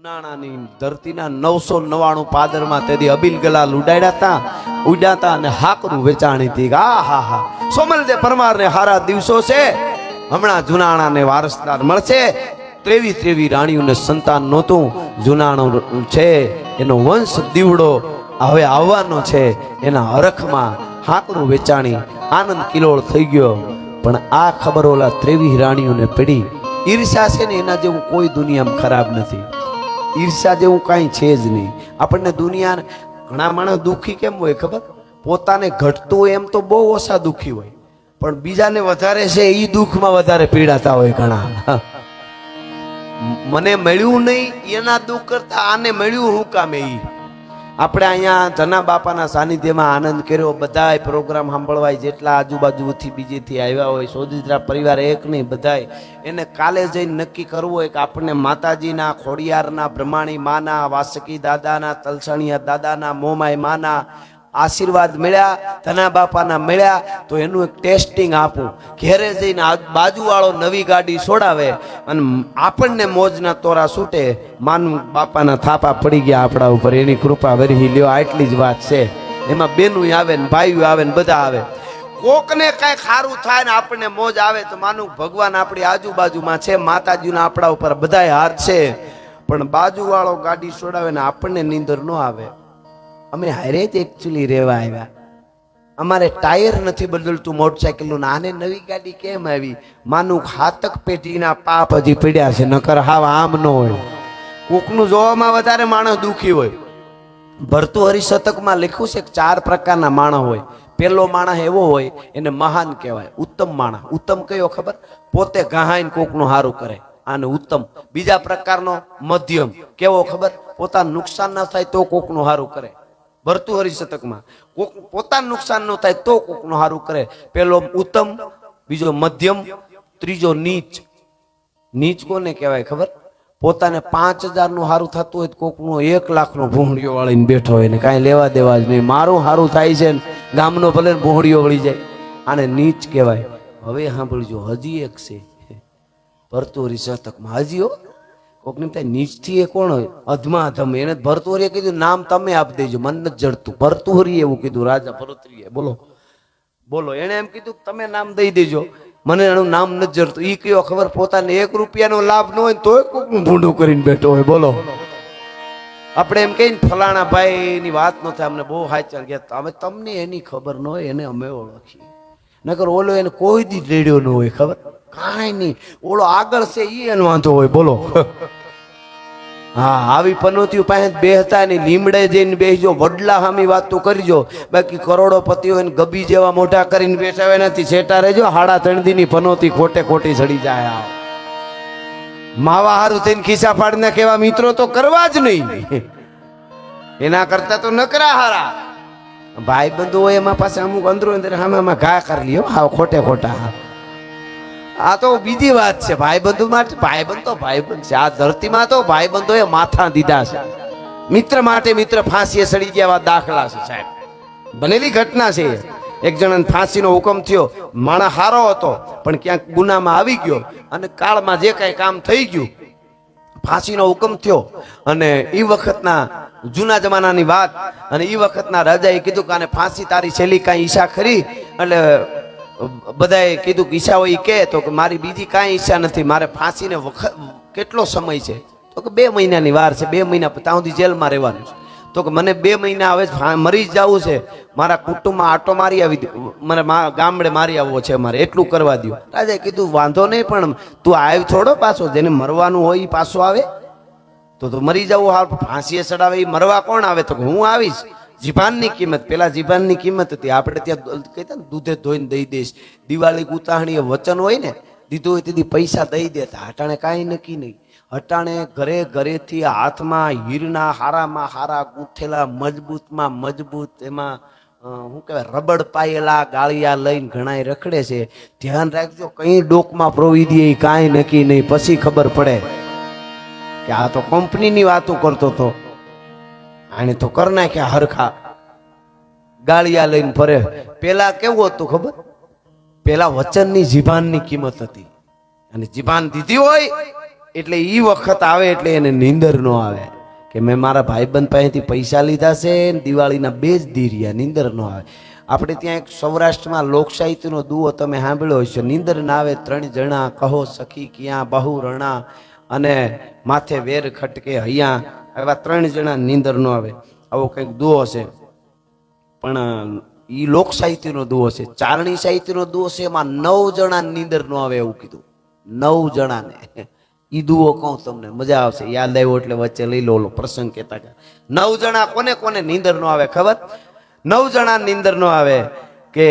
જુનાણાની ધરતીના 999 પાદરમાં તેદી અબીલ ગલાલ ઉડાડ્યા અને હાકરું વેચાણી હતી. આ હા હા સોમલદેવ પરમાર ને હારા દિવસો છે. હમણાં જુનાણાને વારસદાર મળશે. 23 રાણીઓને સંતાન નહોતું. જુનાણું છે એનો વંશ દીવડો હવે આવવાનો છે. એના હરખમાં હાકરું વેચાણી આનંદ કિલોળ થઈ ગયો. પણ આ ખબર ઓલા 23 રાણીઓને પડી. ઈર્ષા છે ને એના જેવું કોઈ દુનિયામાં ખરાબ નથી. ઈર્ષા જેવું કાંઈ છે જ નહીં. આપણને દુનિયા ઘણા માણસ દુઃખી કેમ હોય ખબર? પોતાને ઘટતું હોય એમ તો બહુ ઓછા દુઃખી હોય, પણ બીજાને વધારે છે એ દુઃખમાં વધારે પીડાતા હોય ઘણા. મને મળ્યું નહીં એના દુઃખ કરતા આને મળ્યું હું કામે. ઈ આપણે અહીંયા જના બાપાના સાનિધ્યમાં આનંદ કર્યો. બધાય પ્રોગ્રામ સાંભળવાય જેટલા આજુબાજુથી બીજેથી આવ્યા હોય, સોજીત્રા પરિવાર એક નહીં બધાય. એને કાલે જઈને નક્કી કરવું હોય કે આપણને માતાજીના, ખોડિયારના, બ્રહ્માણી માના, વાસકી દાદાના, તલસણિયા દાદાના, મોમાઈ માના આશીર્વાદ મળ્યા, ધના બાપાના મળ્યા, તો એનું એક ટેસ્ટિંગ આપું. ઘેરે જઈને બાજુવાળો નવી ગાડી છોડાવે અને આપણને મોજના તોરા છૂટે. માન બાપાના થાપા પડી ગયા આપણા ઉપર, એની કૃપા વરહી લ્યો. આટલી જ વાત છે. એમાં બેનું આવે ને ભાઈઓ આવે ને બધા આવે. કોકને કઈ ખારું થાય ને આપણને મોજ આવે તો માનું ભગવાન આપણી આજુબાજુમાં છે, માતાજીના આપણા ઉપર બધાય હાથ છે. પણ બાજુવાળો ગાડી છોડાવે ને આપણને નીંદર ન આવે. અમે હારે જ એકચ્યુઅલી રહેવા આવ્યા. અમારે ટાયર નથી બદલતું મોટરસાઇકલનું. આને નવી ગાડી કેમ આવી? માનું ખાતક પેટીના પાપ હજી પડ્યા છે, નકર હાવ આમ ન હોય. કોકનું જોવામાં વધારે માણસ દુઃખી હોય. ભર્તૃહરિ શતકમાં લખ્યું છે કે 4 પ્રકારના માણસ હોય. પેલો માણસ એવો હોય એને મહાન કહેવાય, ઉત્તમ માણસ. ઉત્તમ કયો ખબર? પોતે ગહાઈને કોકનું સારું કરે, આને ઉત્તમ. બીજા પ્રકારનો મધ્યમ કેવો ખબર? પોતાનું નુકસાન ન થાય તો કોકનું સારું કરે. ભર્તૃહરિ શતકમાં કોક પોતાનું નુકસાન ન થાય તો કોકનું સારું કરે. પેલો ઉત્તમ, બીજો મધ્યમ, ત્રીજો નીચ. નીચ કોને કહેવાય ખબર? પોતાને 5000 નું સારું થતું હોય કોકનું 1 લાખ નો ભૂંડિયો વાળીને બેઠો હોય ને કાંઈ લેવા દેવા જ નહીં. મારું સારું થાય છે ને ગામનો ભલે ભૂંડિયો વળી જાય. આને નીચ કહેવાય. હવે સાંભળજો, હજી એક છે ભર્તૃહરિ શતકમાં. હજી કોકને થાય નીચથી એ કોણ હોય? અધમાધમ. એને ભર્તૃહરિએ કીધું નામ તમે આપી દેજો, મન નથી જડતું. ભર્તૃહરિએ એવું કીધું, રાજા ભરતરીએ. બોલો એને એમ કીધું તમે નામ દઈ દેજો, મને એનું નામ નથી જડતું. ઈ કયો ખબર? પોતાને 1 રૂપિયાનો લાભ ન હોય તોય કોકનું ભૂંડું કરીને બેઠો હોય. બોલો, આપણે એમ કહીને ફલાણા ભાઈ ની વાત ન થાય, અમને બહુ હાચર ગયા. અમે તમને એની ખબર ન હોય, એને અમે ઓળખીએ. નકર ઓલો એને કોઈ દી રેડ્યો ન હોય, ખબર કાંઈ નહીં. ઓલો આગળ છે ઈ એને વાંધો હોય. બોલો, હા આવી પનોતીઓ પાસે બેહતા નહીં. લીમડે જઈને બેસજો, વડલા હામી વાત તો કરજો. બાકી કરોડોપતિ હોય ને ગબી જેવા મોઢા કરીને બેઠા હોય નથી. છેટા રહેજો, 3.5 દીની પનોતી ખોટે ખોટી ચડી જાય. માવા હારું થઈને ખિસ્સા ફાડીને કેવા મિત્રો તો કરવા જ નહીં. એના કરતા તો નકરા હારા ભાઈ બંધુ હોય એમાં પાસે અમુક અંદરો અંદર આમાં ઘા કરી લ્યો. હા ખોટે ખોટા. આ તો બીજી વાત છે. ભાઈબંધુ માટે ભાઈબંધ તો ભાઈબંધ છે. આ ધરતીમાં તો ભાઈબંધોએ માથા દીધા છે. મિત્ર માટે મિત્ર ફાંસીએ સડી ગયા દાખલા છે સાહેબ. બનેલી ઘટના છે. એક જણાને ફાંસીનો હુકમ થયો. માણસ હારો હતો પણ ક્યાંક ગુનામાં આવી ગયો અને કાળમાં જે કાંઈ કામ થઈ ગયું, ફાંસીનો હુકમ થયો. અને એ વખતના જૂના જમાનાની વાત. અને એ વખતના રાજાએ કીધું કે આને ફાંસી તારી છેલ્લી કાંઈ ઈચ્છા ખરી? એટલે બધાએ કીધું કે ઈચ્છા હોય કે, તો કે મારી બીજી કાંઈ ઈચ્છા નથી. મારે ફાંસીને કેટલો સમય છે? તો કે 2 મહિનાની વાર છે. 2 મહિના ત્યાં સુધી જેલમાં રહેવાનું છે. તો કે મને 2 મહિના હવે મરી જ જવું છે. મારા કુટુંબમાં આટો મારી આવી, મને ગામડે મારી આવવો છે, મારે એટલું કરવા દો. રાજાએ કીધું વાંધો નહીં, પણ તું આવ થોડો પાછો. જેને મરવાનું હોય એ પાછો આવે તો મરી જવું. હાલ ફાંસીએ ચડાવે એ મરવા કોણ આવે? તો હું આવીશ. જીભાનની કિંમત, પેલા જીભાનની કિંમત હતી. આપણે ત્યાં કહેતા ને દૂધે ધોઈને દઈ દઈશ. દિવાળી ઉતાહણી વચન હોય ને, દીધું હોય તેથી પૈસા દઈ દેતા. હટાણે કાંઈ નક્કી નહીં. હટાણે ઘરે ઘરેથી હાથમાં હીરના હારામાં હારા ગૂંથેલા, મજબૂતમાં મજબૂત, એમાં શું કહેવાય રબડ પાયેલા ગાળિયા લઈને ઘણાય રખડે છે. ધ્યાન રાખજો, કઈ ડોકમાં પ્રોવી દે કાંઈ નક્કી નહીં. પછી ખબર પડે કે આ તો કંપનીની વાતો કરતો હતો, આને તો કર નાખ્યા હરખા. ગાળિયા લઈને ફરે. પેલા કેવું હતું ખબર? પેલા વચનની જીભાનની કિંમત હતી. અને જીભાન દીધી હોય એટલે ઈ વખત આવે એટલે એને નીંદર ન આવે કે મેં મારા ભાઈબંધ પાસેથી પૈસા લીધા છે ને દિવાળીના 2 જ દી રહ્યા, નીંદર ન આવે. આપણે ત્યાં એક સૌરાષ્ટ્રમાં લોક સાહિત્યનો દુઓ તમે સાંભળ્યો હશે, નીંદર ના આવે 3 જણા કહો સખી ક્યાં બહુ રણા અને માથે વેર ખટકે હૈયા, એવા 3 જણા નીંદર ન આવે, આવો કંઈક દુઓ છે. પણ ઈ લોક સાહિત્યનો દુઓ છે. ચારણી સાહિત્યનો દુઓ છે, એમાં 9 જણા નીંદર ન આવે એવું કીધું. 9 જણાને ઈ દુઓ કહું તમને, મજા આવશે. યાદ આવ્યો એટલે વચ્ચે લઈ લો પ્રસંગ કહેતા કે 9 જણા કોને કોને નીંદર ન આવે ખબર? 9 જણા નીંદર ન આવે કે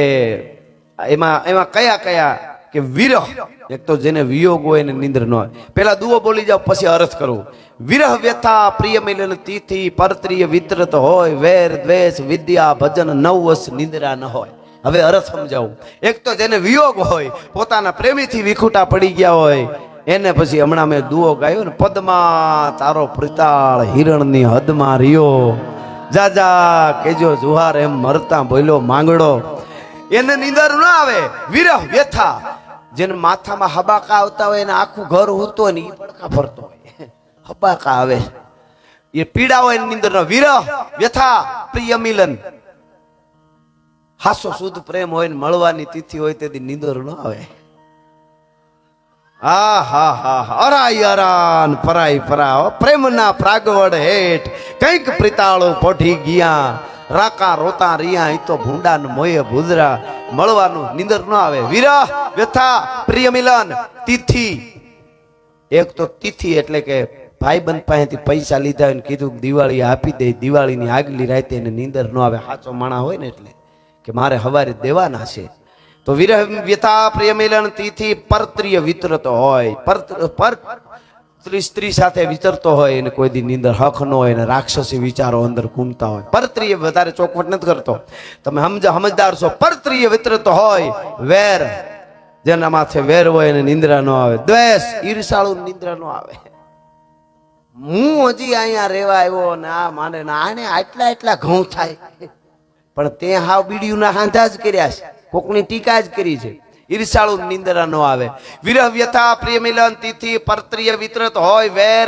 એમાં કયા કયા કે વિરહ, એક તો જેને વિયોગ હોય એને નીંદર ન આવે. પેલા દુઓ બોલી જાવ પછી અર્થ કરવો. વિરહ વ્યથા પ્રિય મિલન તિથિ પરત્રિય વિતરત હોય વેર દ્વેષ વિદ્યા ભજન 9 વર્ષ નિંદ્રા ન હોય. હવે અર્થ સમજાવું. એક તો જેને વિયોગ હોય, પોતાના પ્રેમીથી વિખૂટા પડી ગયા હોય, એને પછી હમણાં મેં દુઓ ગાયો ને, પદમાં તારો પ્રિતાળ હિરણની હદમાં રહ્યો, જાજા કેજો જુહાર એમ મરતા બોલ્યો માંગડો, એને નીંદર ન આવે. વિરહ વ્યથા, જેને માથામાં હબાકા આવતા હોય એને આખું ઘર હોતો હોય ને એ પડકા ભરતો હોય, હબાકા આવે એ પીડા હોય નીંદર ન. વિરહ વ્યથા પ્રિય મિલન, હાસો શુદ્ધ પ્રેમ હોય ને મળવાની તિથિ હોય તેથી નીંદર ન આવે. હા હા હા અરાય અરાન પરાય પરા, પ્રેમના પ્રાગવડ હેઠ કઈક પ્રિતાળો પોઠી ગયા, રાકા રોતા રિયા ઈ તો ભૂંડા ને મોયે ભૂદરા, મળવાનું નીંદર ન આવે. વિરહ વ્યથા પ્રિય મિલન તિથિ, એક તો તિથિ એટલે કે ભાઈબંધ પાસેથી પૈસા લીધા હોય ને કીધું દિવાળી આપી દે, દિવાળીની આગલી રાતે એને નીંદર ન આવે. સાચો માણા હોય ને એટલે કે મારે હવારે દેવાના છે. તો વિરહ વ્યથા પ્રિય મિલન તિથિ પરત્રિય વિતરતો હોય, પર સ્ત્રી સાથે વિતરતો હોય એને કોઈ દી નીંદર હક ન હોય ને રાક્ષસી વિચારો અંદર ઘૂમતા હોય. પરત્રિય વધારે ચોખવટ નથી કરતો, તમે સમજદાર છો. પરત્રિય વિતરતો હોય વેર, જેના માથે વેર હોય એને નિંદ્રા ન આવે. દ્વેષ ઈર્ષાળુ નિંદ્રા ન આવે. હું હજી અહીંયા રેવા આવ્યો ને આ માને આને આટલા એટલા ઘઉં થાય, પણ તે હાવ બીડીયું ના હાંધા જ કર્યા છે, કોકની ટીકા જ કરી છે. ઈર્ષાળુ નિંદ્રા ન આવે. વિરહ વ્યથા પ્રિય મિલન તિથિ પરત્રિય વિતરત હોય વેર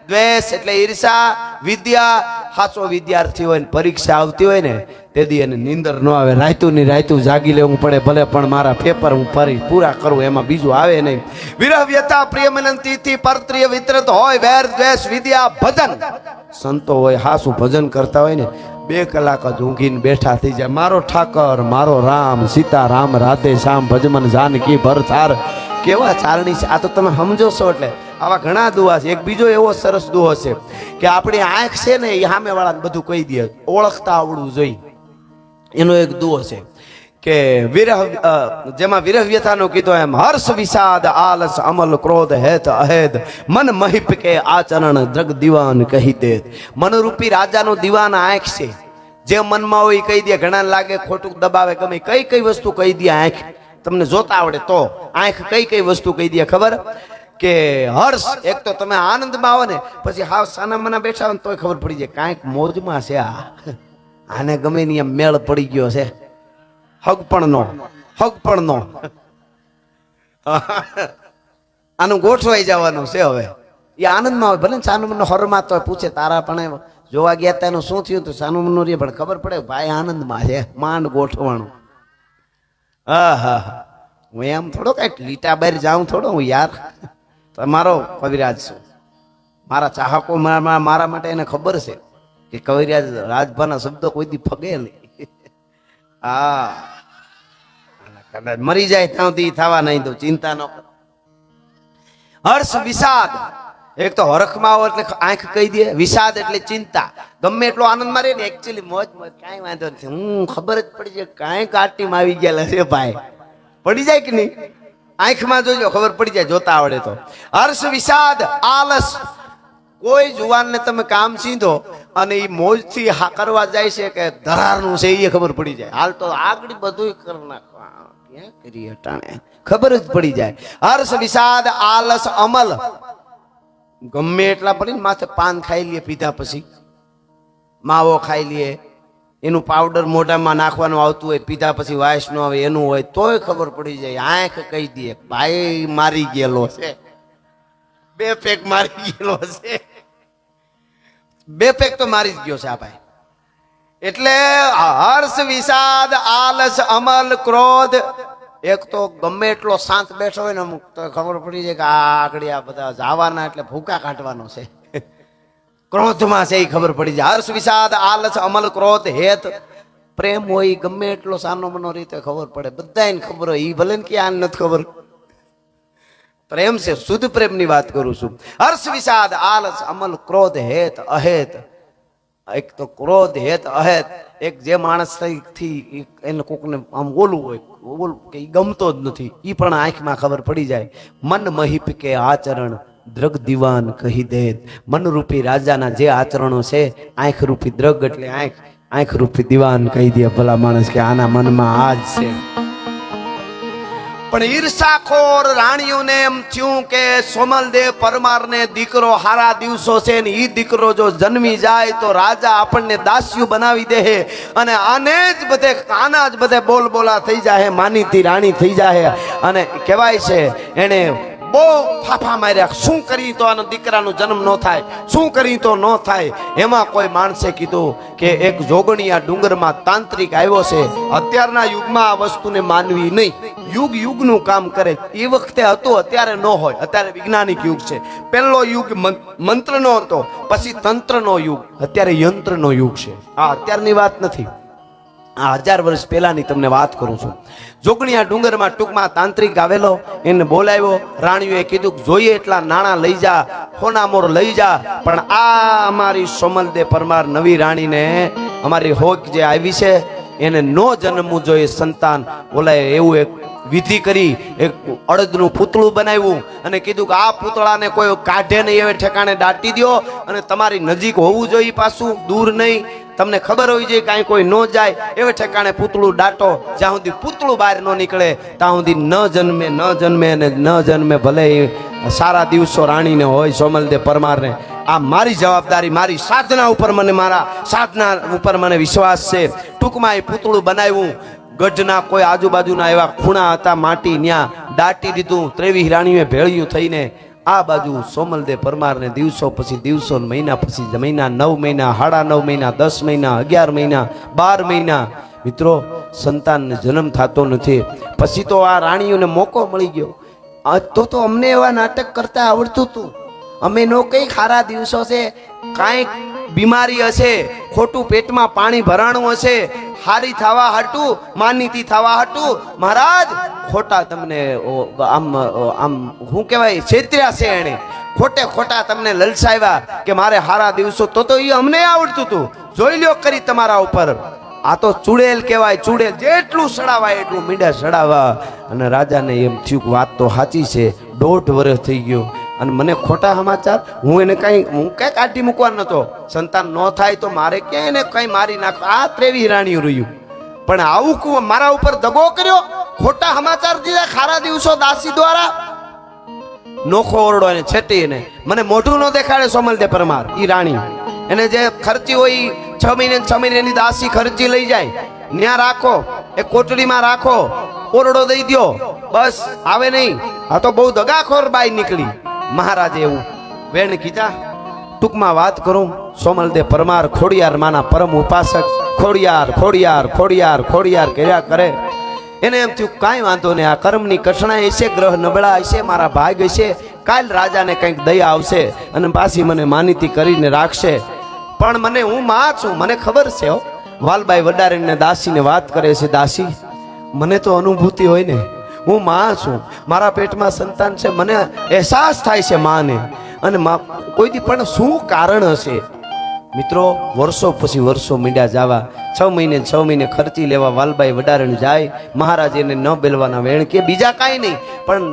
દ્વેષ એટલે ઈર્ષા. વિદ્યા, હાચો વિદ્યાર્થી હોય ને પરીક્ષા આવતી હોય ને તેથી એને નીંદર ન આવે. રાયતું ની રાયતું જાગી લેવું પડે, ભલે પણ મારા પેપર હું ફરી પૂરા કરું, એમાં બીજું આવે નહીં. વિરહ વ્યથા પ્રિય મિલન તિથિ પરત્રિય વિતરત હોય વેર દ્વેષ વિદ્યા ભજન, સંતો હોય હાસુ ભજન કરતા હોય ને 2 કલાક જ ઊંઘીને બેઠા થઈ જાય. મારો ઠાકર મારો રામ સીતા રામ રાધે શ્યામ ભજમન જાનકી ભરથાર, કેવા ચારણી છે આ તો તમે સમજો છો. એટલે આવા ઘણા દુઆ છે. એક બીજો એવો સરસ દુઓ છે કે આપણી આંખ છે ને એ સામે વાળાને બધું કહી દે, ઓળખતા આવડવું જોઈએ. એનો એક દુઓ છે કે વિરહ, જેમાં વિરહ વ્યથાનો કીધો એમ, હર્ષ વિષાદ આલસ અમલ ક્રોધ હેત અહેદ મન મહિપ કે આચરણ દ્રગ દીવાન કહી દે. મનરૂપી રાજાનો દીવાન આંખ છે, જે મનમાં હોય કહી દે. ઘણા લાગે ખોટું દબાવે ગમે કઈ કઈ વસ્તુ કહી દે આંખ. તમને જોતા આવડે તો આંખ કઈ કઈ વસ્તુ કહી દે ખબર? કે હર્ષ, એક તો તમે આનંદમાં આવો ને પછી હાવ સાના મના બેઠા હોય તોય ખબર પડી જાય કાંઈક મોજમાં છે, આને ગમે ની મેળ પડી ગયો છે. હગ પણ નો આનું ગોઠવાઈ જવાનું છે. હવે એ આનંદમાં હોય, ભલે સાનુમન હરમાં તો પૂછે તારા પણ જોવા ગયા હતા એનું શું થયું, તો સાનુમન રે પણ ખબર પડે ભાઈ આનંદમાં છે, માંડ ગોઠવાનું. હા હા હું એમ થોડો કઈક લીટા બહાર જાઉં થોડો હું યાર, તમારો કવિરાજ છું. મારા ચાહકો મારા માટે એને ખબર છે કે કવિરાજ રાજભાના શબ્દો કોઈ દી ફગે નહીં. હા કદાચ મરી જાય ત્યાં સુધી થવા નહીં તો ચિંતા ન કરો. હર્ષ વિષાદ, એક તો હરખમાં આવો એટલે આંખ કહી દે, વિષાદ એટલે ચિંતા. ગમે એટલો આનંદ મારે ને એકચ્યુઅલી મોજ કાંઈ વાંધો નથી, હું ખબર જ પડી જાય કાંઈ કાટીમાં આવી ગયેલા છે ભાઈ, પડી જાય કે નહીં? આંખમાં જોજો ખબર પડી જાય જોતા આવડે તો. હર્ષ વિષાદ આલસ, કોઈ જુવાનને તમે કામ સીધો અને એ મોજથી હા કરવા જાય છે કે ધરારનું છે એ ખબર પડી જાય. હાલ તો આગળ બધું કરી નાખવા ક્યાં કરી હટાણે ખબર જ પડી જાય. હર્ષ વિષાદ આલસ અમલ, ગમે એટલા પડીને માથે પાન ખાઈ લઈએ, પીધા પછી માવો ખાઈ લઈએ, એનું પાવડર મોઢામાં નાખવાનું આવતું હોય, પીધા પછી વાયસ નો આવે એનું હોય તોય ખબર પડી જાય. આંખ કહી દે ભાઈ મારી ગયેલો છે. બે પેક મારી ગયેલો છે, બે પેક તો મારી જ ગયો છે આ ભાઈ. એટલે હર્ષ વિષાદ આલસ અમલ ક્રોધ, એક તો ગમે એટલો શાંત બેઠો હોય ને અમુક તો ખબર પડી જાય કે આ આગળ આ બધા જવાના એટલે ભૂકા કાઢવાનો છે, ક્રોધમાં છે એ ખબર પડી જાય. હર્ષ વિષાદ આલસ અમલ ક્રોધ હેત પ્રેમ હોય ગમે એટલો સાનો મનો રીતે ખબર પડે, બધાને ખબર હોય, એ ભલે ને કે આને નથી ખબર. પ્રેમ છે, શુદ્ધ પ્રેમની વાત કરું છું. હર્ષ વિષાદ આલસ અમલ ક્રોધ હેત અહેત. એક તો ક્રોધ હેત અહેત, એક જે માણસ થી એને કોકને આમ ઓલું હોય ઓલું કે ગમતો જ નથી, એ પણ આંખમાં ખબર પડી જાય. મન મહિપ કે આચરણ દ્રગ દીવાન કહી દે. મનરૂપી રાજાના જે આચરણો છે, આંખ રૂપી દ્રગ એટલે આંખ રૂપી દીવાન કહી દે ભલા માણસ કે આના મનમાં આ જ છે. પણ ઈર્ષાખોર રાણીઓને એમ થયું કે સોમલદેવ પરમારને દીકરો હારા દિવસો છે ને ઈ દીકરો જો જન્મી જાય તો રાજા આપણને દાસ્યું બનાવી દે, અને આને જ બધે આના જ બધે બોલબોલા થઈ જાય, માનીતી રાણી થઈ જાય. અને કહેવાય છે એને બહુ ફાફા માર્યા, શું કરી તો આનો દીકરાનો જન્મ ન થાય, શું કરી તો ન થાય. એમાં કોઈ માણસે કીધું કે એક જોગણીયા ડુંગરમાં તાંત્રિક આવ્યો છે. અત્યારના યુગમાં આ વસ્તુને માનવી નહીં, યુગ યુગનું કામ કરે. એ વખતે હતું, અત્યારે ન હોય, અત્યારે વૈજ્ઞાનિક યુગ છે. પહેલો યુગ મંત્રનો હતો, પછી તંત્રનો યુગ, અત્યારે યંત્રનો યુગ છે. આ અત્યારની વાત નથી, આ 1000 વર્ષ પહેલાની તમને વાત કરું છું. જોગણીયા ડુંગરમાં ટૂંકમાં તાંત્રિક આવેલો, એને બોલાવ્યો. રાણીઓએ કીધું જોઈએ એટલા નાણાં લઈ જા, સોનામોર લઈ જા, પણ આ અમારી સોમલદેવ પરમાર નવી રાણીને અમારી હોક જે આવી છે એને નો જન્મવું જોઈએ સંતાન. બોલાય એવું એક વિધિ કરી, એક અડદનું પૂતળું બનાવ્યું અને કીધું કે આ પૂતળાને કોઈ કાઢે નહીં, એવે ઠેકાણે દાટી દો, અને તમારી નજીક હોવું જોઈએ, પાછું દૂર નહીં. તમને ખબર હોવી જોઈએ કાંઈ કોઈ ન જાય, એવે ઠેકાણે પૂતળું દાટો. જ્યાં સુધી પૂતળું બહાર ન નીકળે ત્યાં સુધી ન જન્મે અને ન જન્મે. ભલે સારા દિવસો રાણીને હોય સોમલદેવ પરમારને. આ મારી જવાબદારી, મારી સાધના ઉપર મને, મારા સાધના ઉપર મને વિશ્વાસ છે. ટૂંકમાં એ પૂતળું બનાવ્યું. ગઢના કોઈ આજુબાજુના એવા ખૂણા હતા માટી, ન્યા દાટી દીધું. 23 રાણીઓએ ભેળિયું થઈને આ બાજુ સોમલદેવ પરમારને દિવસો પછી દિવસો, મહિના પછી મહિના, 9 મહિના, 9.5 મહિના, 10 મહિના, 11 મહિના, 12 મહિના, મિત્રો સંતાનને જન્મ થતો નથી. પછી તો આ રાણીઓને મોકો મળી ગયો. તો અમને એવા નાટક કરતા આવડતું હતું. અમે નો કઈ ખારા દિવસો છે, કાંઈક બીમારી હશે, ખોટું પેટમાં પાણી ભરાણું હશે, હારી થવા હાટું, માનીતી થવા હાટું મહારાજ ખોટા તમને આમ શું કહેવાય છેતર્યા છે એને, ખોટે ખોટા તમને લલસાવ્યા કે મારે હારા દિવસો. તો એ અમને આવડતું હતું. જોઈ લ્યો કરી તમારા ઉપર. આ તો ચૂડેલ કહેવાય, ચૂડેલ. જેટલું સડાવાય એટલું મીંડા સડાવા. અને રાજાને એમ થયું વાત તો સાચી છે. 1.5 વર્ષ થઈ ગયો અને મને ખોટા સમાચાર, હું એને હું કઈ કાઢી મૂકવા નતો. સંતાન ન થાય તો મારે ક્યાં એને કઈ મારી નાખ. આ 23 રાણીઓ રહ્યું, પણ આવું મારા ઉપર દગો કર્યો, ખોટા સમાચાર દીધા ખારા દિવસો દાસી દ્વારા. નોખો ઓરડો એને છેટીને મને મોઢું ન દેખાડે સોમલદેવ પરમાર. ઈ રાણી એને જે ખર્ચી હોય 6 મહિને 6 મહિનાની દાસી ખર્ચી લઈ જાય, ન્યા રાખો, એ કોટડીમાં રાખો, ઓરડો દઈ દો, બસ આવે નહીં. આ તો બહુ દગાખોર બાઈ નીકળી. મહારાજે એવું વેણ કીધા. ટૂંકમાં વાત કરું, સોમલદેવ પરમાર ખોડિયાર માના પરમ ઉપાસક, ખોડિયાર ખોડિયાર ખોડિયાર ખોડિયાર કર્યા કરે. એને એમ થયું કાંઈ વાંધો નહીં, આ કર્મની કઠણાઈ હશે, ગ્રહ નબળા હશે, મારા ભાગ હશે, કાલ રાજાને કંઈક દયા આવશે અને પાછી મને માનીતી કરીને રાખશે. પણ મને, હું માં છું, મને ખબર છે. વાલબાઈ વડારીને દાસીને વાત કરે છે, દાસી મને તો અનુભૂતિ હોય ને, હું માં છું, મારા પેટમાં સંતાન છે, મને અહેસાસ થાય છે માને. અને કોઈ દી પણ શું કારણ હશે? મિત્રો વર્ષો પછી વર્ષો મીંડ્યા જવા. 6 મહિને 6 મહિને ખર્ચી લેવા વાલબાઈ વડારણ જાય. મહારાજ એને ન બેલવાના વેણ કે, બીજા કાંઈ નહીં, પણ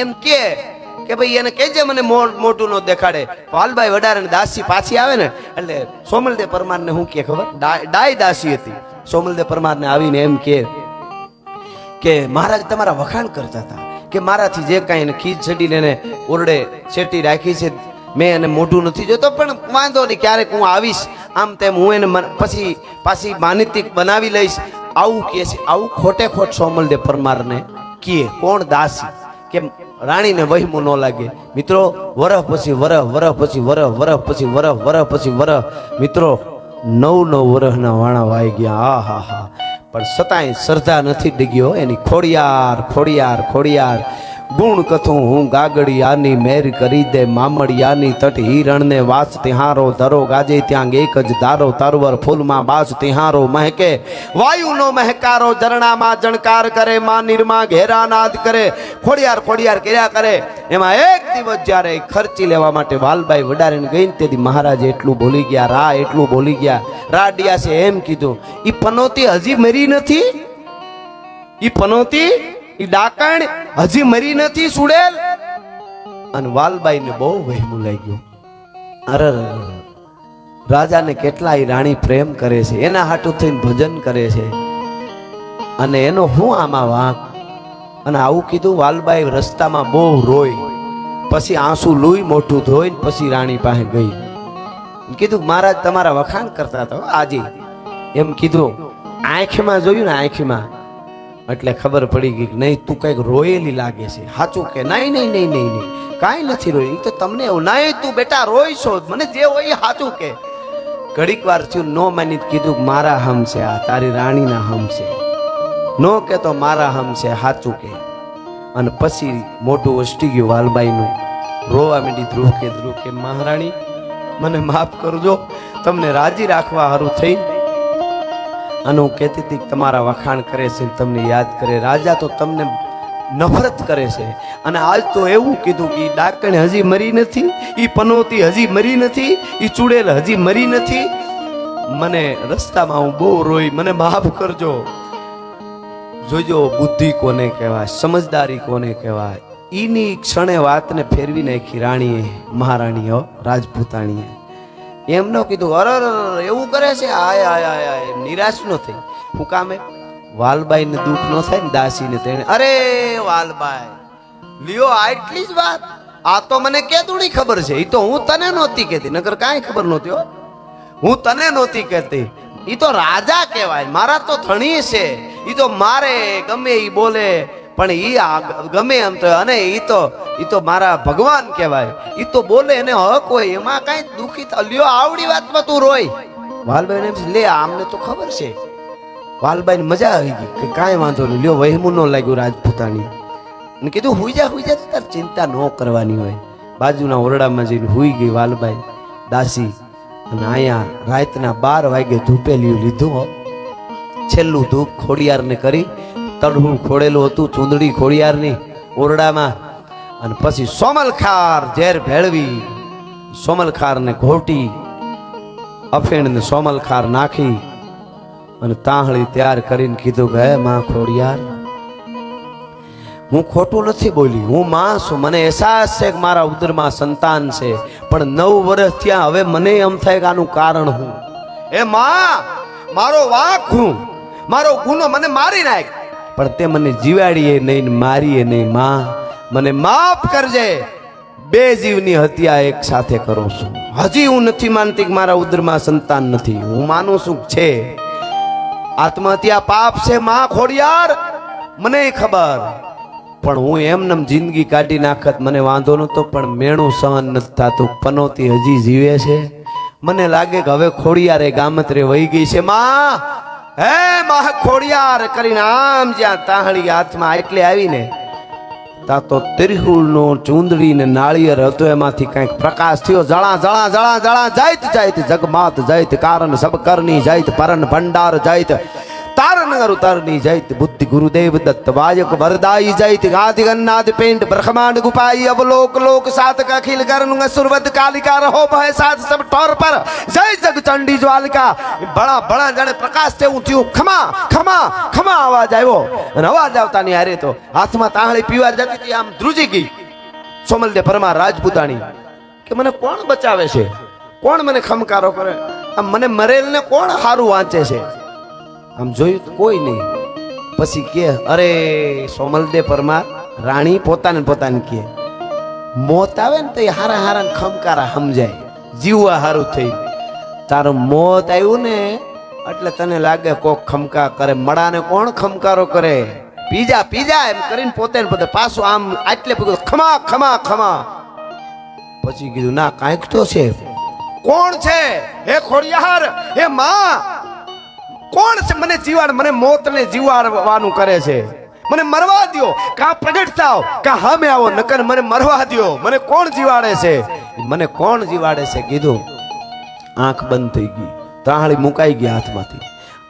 એમ કે ભાઈ એને કહેજે મને મોટું ન દેખાડે. વાલબાઈ વડારણ દાસી પાછી આવે ને એટલે સોમલદેવ પરમારને શું કે ખબર? ડાય દાસી હતી. સોમલદેવ પરમારને આવીને એમ કે મહારાજ તમારા વખાણ કરતા હતા કે મારાથી જે કાંઈ એને ખીજ ચડીને એને ઓરડે છેટી રાખી છે, મેં એને મોઢું નથી જોતો, પણ વાંધો નહીં, ક્યારેક હું આવીશ, આમ તેમ હું એને પછી પાછી માનીતી બનાવી લઈશ. આવું કહે છે. આવું ખોટે ખોટ સોમલદેવ પરમારને કહે. કોણ? દાસી. કે રાણીને વહેમું ન લાગે. મિત્રો વરહ પછી વરહ, વરહ પછી વરહ, વરહ પછી વરહ, વરહ પછી વરહ, મિત્રો 9 વરહના વાણા વાઈ ગયા. હા હા હા. પણ છતાંય શ્રદ્ધા નથી ડગ્યો એની. ખોડિયાર ખોડિયાર ખોડિયાર ગુણ કથું હું ગાગડિયાની મેર કરી દે મામડિયાની તટ હિરણને વાસ તિહારો ધરો ગાજે ત્યાં એક જ ધારો તરવર ફૂલમાં બાસ તિહારો મહેકે વાયુનો મહેકારો ઝરણામાં જણકાર કરે માં નિર્મા ઘેરા નાદ કરે. ખોડિયાર ખોડિયાર કર્યા કરે. એમાં એક દિવસ જ્યારે ખર્ચી લેવા માટે વાલબાઈ વડારીને ગઈ ને તેથી મહારાજ એટલું બોલી ગયા, રા એટલું બોલી ગયા. રાડિયાસે એમ કીધું, ઈ પનોતી હજી મરી નથી, ઈ પનોતી ઈ ડાકણ હજી મરી નથી સુડેલ. અને વાલબાઈ ને બહુ વહેમું લાગ્યું. અરે રાજાને કેટલાય રાણી પ્રેમ કરે છે, એના હાટું થઈને ભજન કરે છે, અને એનો હું આમાં વાંક. અને આવું કીધું. વાલબાઈ રસ્તામાં બહુ રોઈ, પછી આંસુ લોહી મોઢું ધોઈને પછી રાણી પાસે ગઈ. કીધું મહારાજ તમારા વખાણ કરતા હતા આજે, એમ કીધું. આંખમાં જોયું ને, આંખમાં, એટલે ખબર પડી ગઈ કે નહીં તું કઈક રોયેલી લાગે છે. સાચું કે નહીં નહીં નહીં નહીં નહીં કાંઈ નથી રોઈ. તો તમને એવું નહીં, તું બેટા રોઈ છો, મને જે હોય સાચું કે. ઘડીક વાર થયું, નો માની કીધું મારા હમ છે, આ તારી રાણીના હમ છે. નો કે તો મારા હમ છે, સાચું કે. અને પછી મોટું વસ્તી ગયું વાલબાઈનું. રોવા માંડી. ધ્રુવ કે મહારાણી મને માફ કરજો, તમને રાજી રાખવા હારું થઈ. અને હું કહેતી હતી તમારા વખાણ કરે છે, તમને યાદ કરે. રાજા તો તમને નફરત કરે છે. અને આજ તો એવું કીધું કે ડાકણ હજી મરી નથી, ઈ પનોતી હજી મરી નથી, ઈ ચુડેલ હજી મરી નથી. મને રસ્તામાં હું બહુ રોઈ, મને માફ કરજો. જોજો બુદ્ધિ કોને કહેવાય, સમજદારી કોને કહેવાય. ઈની ક્ષણે વાતને ફેરવી નાખી રાણીએ, મહારાણીઓ રાજપૂતાણીએ. એમ ન કીધું અરે એવું કરે છે, આય આય આય. નિરાશ ન થઈ. હું કામે વાલબાઈ ને દુઃખ ન થાય ને દાસીને. તેને અરે વાલબાઈ લ્યો આટલી જ વાત, આ તો મને કેદુડી ખબર છે. ઈ તો હું તને નહોતી કહેતી, નકર કાંઈ ખબર નહોતી હો. હું તને નહોતી કહેતી. ઈ તો રાજા કહેવાય, મારા તો ધણી છે. ઈ તો મારે ગમે ઈ બોલે, પણ ઈ ગમે એમ તો. અને ઈ તો મારા ભગવાન કહેવાય. ઈ તો બોલે એને હક હોય, એમાં કાંઈ દુખી લ્યો આવડી વાતમાં તું રોય. વાલબાઈ એમ લે આમને તો ખબર છે. વાલબાઈ ને મજા આવી ગઈ કે કાંઈ વાંધો નહીં, લ્યો વહેમું ન લાગ્યું રાજપૂતાણી. અને કીધું હુઈ જા તાર ચિંતા ન કરવાની હોય. બાજુના ઓરડામાં જઈને હુઈ ગઈ વાલબાઈ દાસી. અને અહીંયા રાતના 12 વાગે ધૂપેલિયું લીધું. છેલ્લું ધૂપ ખોડિયારને કરી. તડહું ખોડેલું હતું ચૂંદડી ખોડિયારની ઓરડામાં. અને પછી સોમલખાર ઝેર ભેળવી, સોમલખારને ઘોટી, અફેણને સોમલખાર નાખી અને તાહળી તૈયાર કરીને કીધું કે હે માં ખોડિયાર, હું ખોટું નથી બોલી, હું માં છું. મને અહેસાસ છે કે મારા ઉદરમાં સંતાન છે, પણ 9 વર્ષ થયા. હવે મને એમ થાય કે આનું કારણ હું. એ માં મારો વાંક હું, મારો ગુનો, મને મારી નાખ. પણ તે મને જીવાડીએ નહીં, મારીએ નહીં. માં મને માફ કરજે. 2 જીવની હત્યા એક સાથે કરું છું. હજી હું નથી માનતી કે મારા ઉદરમાં સંતાન નથી. હું માનું છું છે આત્મહત્યા પાપ છે માં ખોડિયાર, મને ખબર. પણ હું એમને જિંદગી કાઢી નાખત મને વાંધો નતો, પણ મેણું સહન નથી થતું. પનોતી હજી જીવે છે. મને લાગે કે હવે ખોડિયારે ગામત્રે વહી ગઈ છે. માં હે માં ખોડિયાર કરીને આમ જ્યાં તાહળી હાથમાં એટલે આવીને તા તો ત્રિશુળ નો ચૂંદડી ને નાળિયેર હતો, એમાંથી કઈક પ્રકાશ થયો. જળા જળા જળા જળા જાયત જાયત જગમાત જાયત કારણ સબ કરની જાયત પરન ભંડાર જાયત તારનગર ઉતરની જાયત બુદ્ધિ ગુરુદેવ દત્ત વાયક વરદાઈ જાયત ગાદિ ગન્નાદ પેંડ બ્રહ્માંડ ગુપાઈ અવલોક લોક સાતક અખિલ કરनुंग सुरवत कालिका रहो भय साथ सब ठोर पर जय जग चंडी ज्वालिका. बड़ा बड़ा जाने प्रकाश से ऊंची खमा खमा खमा आवाज આવ્યો. અને અવાજ આવતાની હારે તો હાથમાં તાહળી પીવા જતી હતી. આમ ધ્રુજી ગઈ સોમલદે પરમાર રાજપૂતાણી કે મને કોણ બચાવે છે, કોણ મને ખમકારો કરે, આમ મને મરેલને કોણ હારું વાંચે છે. આમ જોયું તો કોઈ નહીં. પછી કે અરે સોમલદે પરમાર રાણી પોતાને કે મોત આવે ને તો એ હારા હારા ખમકારા સમજાય, જીવવા હારું થઈ. તારું મોત આવ્યું ને એટલે તને લાગે કોક ખમકા કરે. મડાને કોણ ખમકારો કરે? પીજા પીજા એમ કરીને પોતે પાછું આમ આટલે પીધું, ખમા ખમા ખમા. પછી કીધું ના કાંઈક તો છે. કોણ છે? હે ખોડિયાર, હે માં, કોણ છે? મને જીવાડ, મને મોતને જીવાડવાનું કરે છે. મને મરવા દ્યો, કા પ્રગટ થાવ કા હમે આવો, નકર મને મરવા દ્યો. મને કોણ જીવાડે છે? મને કોણ જીવાડે છે? કીધું. આંખ બંધ થઈ ગઈ, તાહળી મુકાઈ ગઈ હાથમાંથી,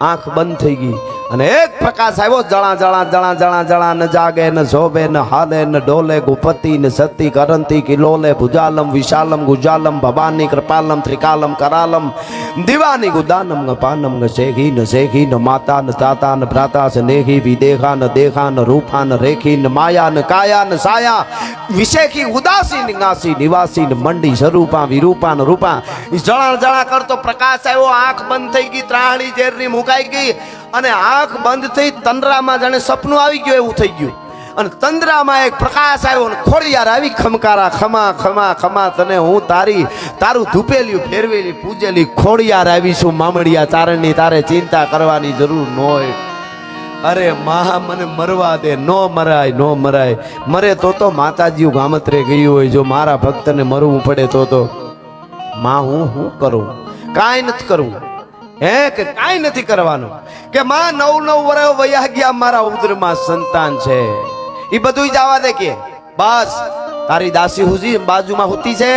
આંખ બંધ થઈ ગઈ અને એક પ્રકાશ આવ્યો. જણા જણા જણા જણા જણા, ન જાગે ન શોભે ન હાલે ન ડોલે, ગુપતિ ન સતી કરંતી કિલોલે, ભુજાલમ વિશાલમ ગુજાલમ, ભવાની કૃપાલમ ત્રિકાલમ કરાલમ, દિવાની ગુદાનમ ન પાનમ ન શેખી ન શેખી ન માતા ન તાતા ન ભ્રાતા સ્નેહી, વિદેખા ન દેખા ન રૂપા ન રેખી, ન માયા ન કાયા ન સાયા, વિશેખી ઉદાસી નિગાસી નિવાસી ન મંડી, સ્વરૂપા વિરૂપા ન રૂપા. જણા જણા કરતો પ્રકાશ આવ્યો. આંખ બંધ થઈ ગઈ, ત્રાહળી ઝેરની મુકાઈ ગઈ અને આંખ બંધ થઈ તંદ્રામાં જાણે સપનું આવી ગયું એવું થઈ ગયું. અને તંદ્રામાં એક પ્રકાશ આવ્યો અને ખોડિયાર આવી ખમકારા, ખમા ખમા ખમા, તને હું તારું ધૂપેલી ફેરવેલી પૂજેલી ખોડિયાર આવી છું મામડિયા ચારણની, તારે ચિંતા કરવાની જરૂર ન હોય. અરે મા, મને મરવા દે. નો મરાય, નો મરાય. મરે તો માતાજી ગામત્રે ગયું હોય. જો મારા ભક્તને મરવું પડે તો માં હું કરું? કાંઈ નથી કરવું. હે કે કાંઈ નથી કરવાનું. કે માં 9 વર્ષ વયા ગયા, મારા ઉદરમાં સંતાન છે, એ બધું જવા દે. કે બસ તારી દાસી હુજી બાજુમાં હોતી છે,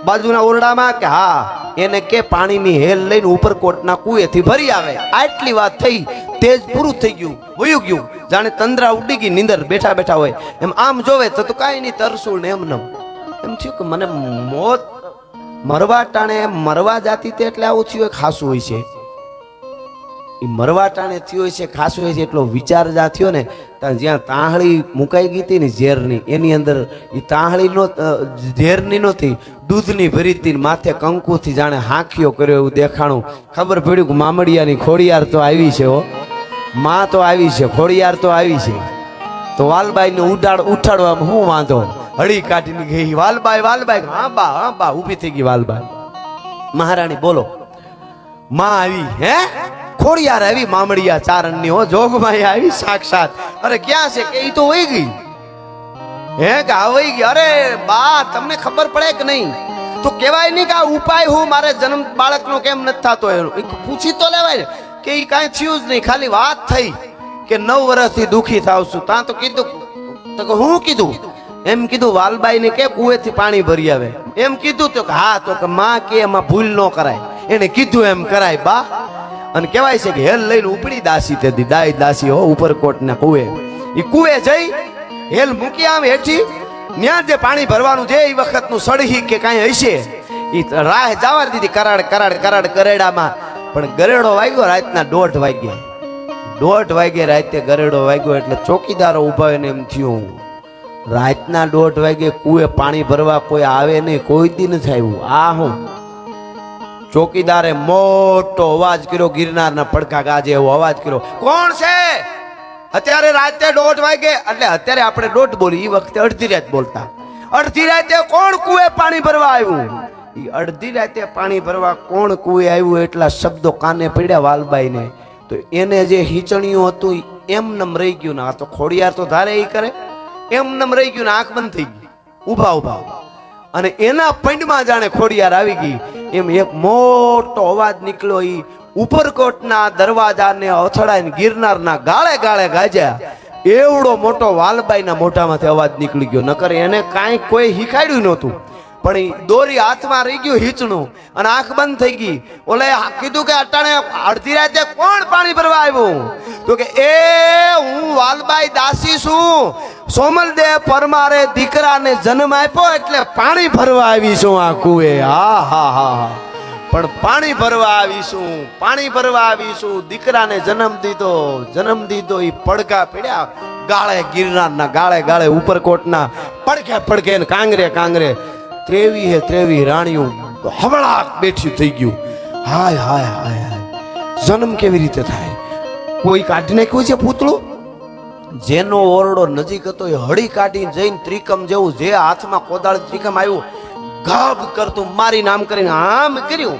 બાજુના ઓરડામાં. કે હા, એને કે પાણીની હેલ લઈને ઉપરકોટના કુએથી ભરી આવે. આટલી વાત થઈ, તેજ પૂરું થઈ ગયું, વયું ગયું. જાણે તંદ્રા ઉડી ગઈ, નીંદર બેઠા બેઠા હોય એમ આમ જોવે તો કાંઈ નહીં, તરસુલ ને એમ થયું કે મને મોત મરવા ટાણે મરવા જાતી તે એટલે આવું થયું. ખાસું હોય છે, એ મરવા ટાણે થયું હોય છે, ખાસું હોય છે. એટલો વિચાર જા થયો ને, જ્યાં તાહળી મુકાઈ ગઈ હતી ને ઝેરની, એની અંદર એ તાહળી નો ઝેરની નહોતી, દૂધની ભરી હતી. માથે કંકુથી જાણે હાંખીઓ કર્યો એવું દેખાણું. ખબર પડ્યું કે મામડિયાની ખોડિયાર તો આવી છે. હો, માં તો આવી છે, ખોડિયાર તો આવી છે. તો વાલબાઈને ઉઠાડવામાં શું વાંધો? હળી કાઢીને ગઈ. વાલબાઈ વાલબાઈ, હા બા ઊભી થઈ ગઈ. વાલબાઈ, મહારાણી બોલો. માં આવી. હે ખોડિયાર આવી મામડિયા ચારણની. હો, જોગમાઈ આવી સાક્ષાત. અરે ક્યાં છે? કે ઈ તો વહી ગઈ. હે કે આ વહી ગઈ? અરે બા, તમને ખબર પડે કે નહીં? તો કહેવાય નહીં કે આ ઉપાય હું મારે જન્મ બાળકનો કેમ નથી થતો? પૂછી તો લેવાય કે ઈ કાંઈ થયું જ નહીં, ખાલી વાત થઈ કે 9 વર્ષથી દુખી થાવ છું. ત્યાં તો કીધું, તો કે હું કીધું? એમ કીધું વાલબાઈને કે કુએથી પાણી ભરી આવે એમ કીધું. તો કે હા. તો કે માં કે એમાં ભૂલ ન કરાય, એને કીધું એમ કરાય બા. અને કહેવાય છે કે હેલ લઈને ઉપડી દાસી તે ડાય દાસી. હો, ઉપરકોટના કુએ, એ કુએ જઈ હેલ મૂકી આમ હેઠી, ત્યાં જે પાણી ભરવાનું છે એ વખતનું સળહી કે કાંઈ હશે, એ રાહ જવા દીધી કરાડ કરાડ કરાડ કરેડામાં. પણ ગરેડો વાગ્યો રાતના 1:30 વાગ્યા. 1:30 વાગે રાતે ગરેડો વાગ્યો એટલે ચોકીદારો ઉભા ને એમ થયું, રાતના 1:30 વાગે કુએ પાણી ભરવા કોઈ આવે નહીં, કોઈ દી નથી આવ્યું. આ હું ચોકીદારે મોટો અવાજ કર્યો, ગિરનારના પડખા ગાજે એવો અવાજ કર્યો. કોણ છે? અત્યારે રાતે 1:30 વાગે, એટલે અત્યારે આપણે 1:30 બોલી, એ વખતે અડધી રાત બોલતા. અડધી રાતે કોણ કુએ પાણી ભરવા આવ્યું? એ અડધી રાતે પાણી ભરવા કોણ કુએ આવ્યું એટલા શબ્દો કાને પડ્યા વાલબાઈને. તો એને જે હિંચણિયું હતું એમનેમ રહી ગયું ને. આ તો ખોડિયાર તો ધારે એ કરે, એમનેમ રહી ગયું ને, આંખ બંધ થઈ ગઈ, ઉભા ઉભા. અને એના પંડમાં જાણે ખોડિયાર આવી ગઈ એમ એક મોટો અવાજ નીકળ્યો. ઈ ઉપરકોટના દરવાજાને અથડાઈને ગિરનારના ગાળે ગાળે ગાજ્યા. એવડો મોટો વાલબાઈના મોઢામાંથી અવાજ નીકળી ગયો. નકર એને કાંઈ કોઈ શીખાડ્યું નહોતું, પણ ઈ દોરી હાથમાં રહી ગયું હીચણું અને આંખ બંધ થઈ ગઈ. ઓલે કીધું કે અટાણે અડધી રાતે કોણ પાણી ભરવા આવ્યું? તો કે એ હું વાલબાઈ દાસી છું, સોમલદેવ પરમારે દીકરાને જન્મ આપ્યો એટલે પાણી ભરવા આવી છું આ કુએ. હા હા હા, પણ પાણી ભરવા આવીશું, પાણી ભરવા આવીશું. દીકરાને જન્મ દીધો. એ પડઘા પડ્યા ગાળે, ગિરનારના ગાળે ગાળે, ઉપરકોટના પડખે પડખે ને કાંગરે કાંગરે 23 રાણીઓ હવળાક બેઠી થઈ ગયું. હાય હાય હાય હાય, જન્મ કેવી રીતે થાય? કોઈ કાઢી નાખ્યું છે પૂતળું? જેનો ઓરડો નજીક હતો એ હળી કાઢીને જઈને ત્રિકમ જેવું, જે હાથમાં કોદાળ ત્રિકમ આવ્યું, ગાબ કરતું મારી નામ કરીને આમ કર્યું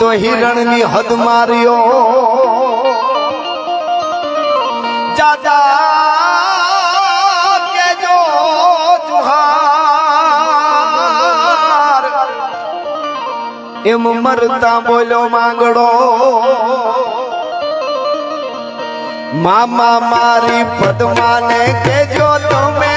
તો હિરણની હદ માર્યો જાજા કેજો જુહાર એમ મરતા બોલ્યો માંગડો મામા મારી પદ્માને કેજો તમે